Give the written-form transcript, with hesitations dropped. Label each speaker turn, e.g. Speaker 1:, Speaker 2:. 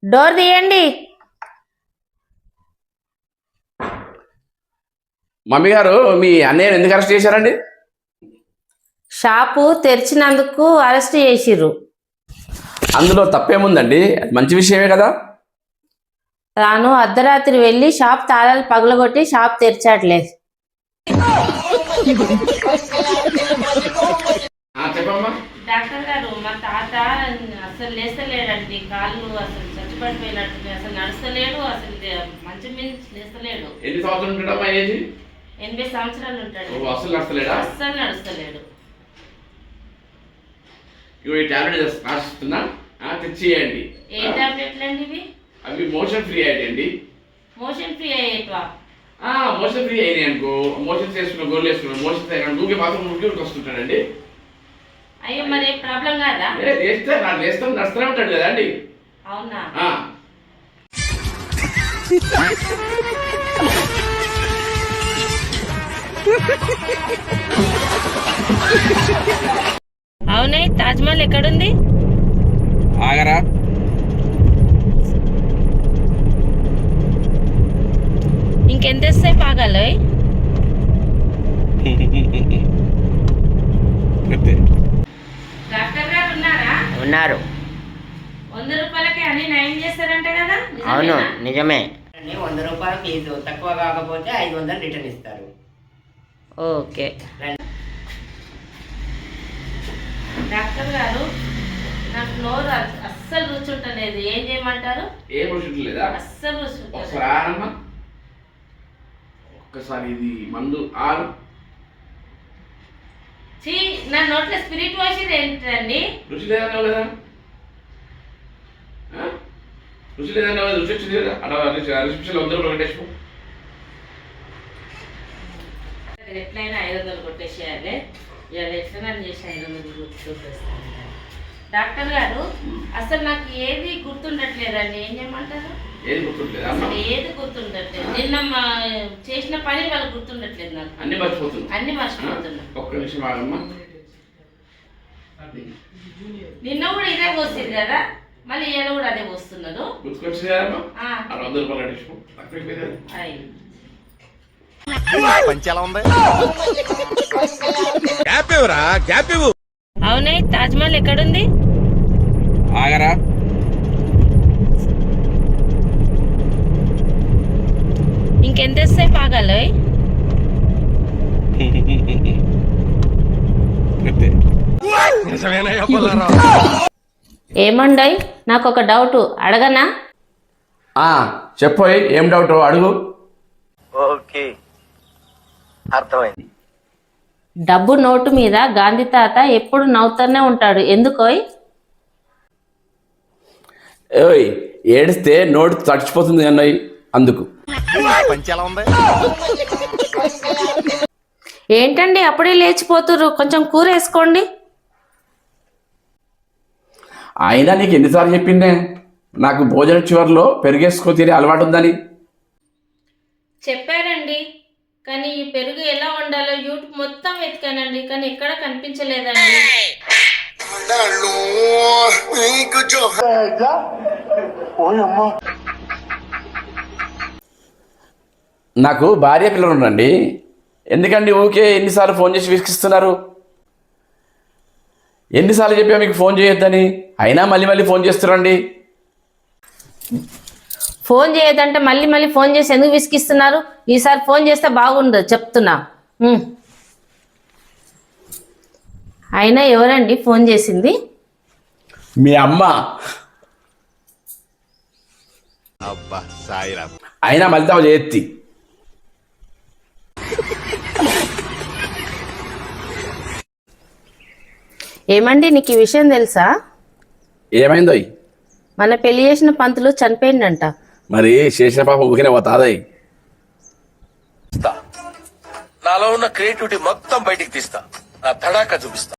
Speaker 1: Door తీయండి.
Speaker 2: Mummy గారు మీ అన్నయ్య ఎందుకు అరెస్ట్ చేశారండి?
Speaker 1: షాపు తెరిచినందుకు అరెస్ట్ చేసిర్రు.
Speaker 2: అందులో తప్పేముందండి? అది మంచి విషయమే కదా.
Speaker 1: తాను అర్ధరాత్రి వెళ్ళి షాప్ తాళాలు పగలగొట్టి షాప్ తెరిచాట్లే.
Speaker 2: చెప్పమ్మా.
Speaker 1: డాక్టర్ గారు, మా తాత అసలు లేస్తలేడండి. కాళ్ళు అసలు చచ్చిపడిపోయినట్టు, అసలు నడుస్తలేడు, అసలు మంచం మీద లేస్తలేడు.
Speaker 2: ఎన్ని సంవత్సరాలు ఉంటాడమ్మా? ఏజ్
Speaker 1: 80 సంవత్సరాలు ఉంటాడు.
Speaker 2: అసలు నడుస్తలేడా?
Speaker 1: అస్సలు నడుస్తలేడు.
Speaker 2: ఈ టాబ్లెట్ రాసిస్తున్నా, తెచ్చియండి.
Speaker 1: ఏ టాబ్లెట్లు అండి ఇవి?
Speaker 2: అవి మోషన్ ఫ్రీ అయ్యండి.
Speaker 1: మోషన్ ఫ్రీ అయ్యేట్వా?
Speaker 2: మోషన్ ఫ్రీ అయినాయి అనుకో, మోషన్స్ వేసుకున్నా, గోర్లు వేసుకున్నా, మోషన్స్ అయినా ఊకే మాత్రం ఊరికి వస్తుంటాడండి.
Speaker 1: అయ్యో, మరి ప్రాబ్లం కాదా?
Speaker 2: లేస్తాం నడుస్తూనే ఉంటాడు కదా అండి.
Speaker 1: అవునా? అవునే, తాజ్మహల్ ఎక్కడుంది?
Speaker 2: ఆగరా.
Speaker 1: ఇంకెంతసేపు ఆగాలి? డాక్టర్ గారు ఉన్నారా?
Speaker 3: ఉన్నారు.
Speaker 1: 100 రూపాయలకి అన్ని నయం చేస్తారంట కదా?
Speaker 3: అవును, నిజమే. 100 రూపాయల ఫీజు, తక్కువ కాకపోతే 500 రిటర్న్ ఇస్తారు.
Speaker 1: ఓకే. డాక్టర్ గారు, నాకు నోరు అస్సలు రుచుంటలేదు. ఏం చేయమంటారు?
Speaker 2: ఏం రుచి లేదా?
Speaker 1: అస్సలు రుచి.
Speaker 2: ఒక్కసారి ఇది మందు ఆరు.
Speaker 1: నా నోట్లో స్పిరిట్ వాషర్ ఏంటండి?
Speaker 2: రుచి లేదన్నావు కదా? రుచి లేదన్నావు కదా? రుచి వచ్చింది కదా? అలా రిసెప్షన్ 100 రూపాయలు కట్టేసుకో.
Speaker 1: ఎట్లయినా 500 కొట్టేసేయాలి. ఇవాళ ఎట్లా చేసి 500 చూపిస్తాను. డాక్టర్ గారు, అసలు నాకు ఏది గుర్తుండట్లేదండి. ఏం చేయమంటారు?
Speaker 2: ఏది గుర్తుండట్లేదు?
Speaker 1: ఏది గుర్తుండట్లేదు. నిన్న చేసిన పని వాళ్ళు గుర్తుండట్లేదు. నాకు
Speaker 2: అన్ని
Speaker 1: మర్చిపోతున్నా.
Speaker 2: ఒక్క నిమిషం ఆగమ్మా.
Speaker 1: నిన్న కూడా ఇదే పోస్తుంది కదా, మళ్ళీ ఇవాళ కూడా అదే పోస్తున్నారు.
Speaker 2: గుర్తుకొచ్చింది కదమ్మా? 100 రూపాయలు కట్టేసుకో.
Speaker 1: అవునే, తాజ్మహల్ ఎక్కడుంది?
Speaker 2: ఆగరా.
Speaker 1: ఇంకెంతసేపు ఆగాలి? ఏమండయ్, నాకు ఒక డౌట్ అడగనా?
Speaker 2: చెప్పోయ్, ఏం డౌట్ అడుగు.
Speaker 3: ఓకే, అర్థమైంది.
Speaker 1: డబ్బు నోటు మీద గాంధీ తాత ఎప్పుడు నవ్వుతూనే ఉంటాడు, ఎందుకోయ్?
Speaker 2: ఏడిస్తే నోటు తడిచిపోతుంది అన్నయ్య, అందుకు.
Speaker 1: ఏంటండి అప్పుడే లేచిపోతురు? కొంచెం కూర వేసుకోండి.
Speaker 2: అయినా నీకు ఎన్నిసార్లు చెప్పిందే నాకు భోజన చివరిలో పెరిగేసుకో తినే అలవాటు ఉందని?
Speaker 1: చెప్పారండి, కానీ ఈ పెరుగు ఎలా వండాలో యూట్యూబ్ మొత్తం వెతికానండి, కానీ ఎక్కడ కనిపించలేదండి.
Speaker 2: నాకు భార్య పిల్లలు ఉండండి, ఎందుకండి ఊకే ఎన్నిసార్లు ఫోన్ చేసి విసిగిస్తున్నారు? ఎన్నిసార్లు చెప్పా మీకు ఫోన్ చేయొద్దని, అయినా మళ్ళీ ఫోన్ చేస్తారండి.
Speaker 1: ఫోన్ చేయొద్దంటే మళ్ళీ ఫోన్ చేసి ఎందుకు విసిగిస్తున్నారు? ఈసారి ఫోన్ చేస్తే బాగుండదు, చెప్తున్నా. అయినా ఎవరండి ఫోన్ చేసింది?
Speaker 2: మీ అమ్మ. అయినా మళ్ళీ తావు చేయెత్తి.
Speaker 1: ఏమండి, నీకు ఈ విషయం తెలుసా?
Speaker 2: ఏమైందో?
Speaker 1: మన పెళ్లి చేసిన పంతులు చనిపోయిందంట.
Speaker 2: మరి చేసిన పాప ఊరికే పోతాదయ్.
Speaker 4: నాలో ఉన్న క్రియేటివిటీ మొత్తం బయటికి తీస్తా, నా తడాక చూపిస్తా.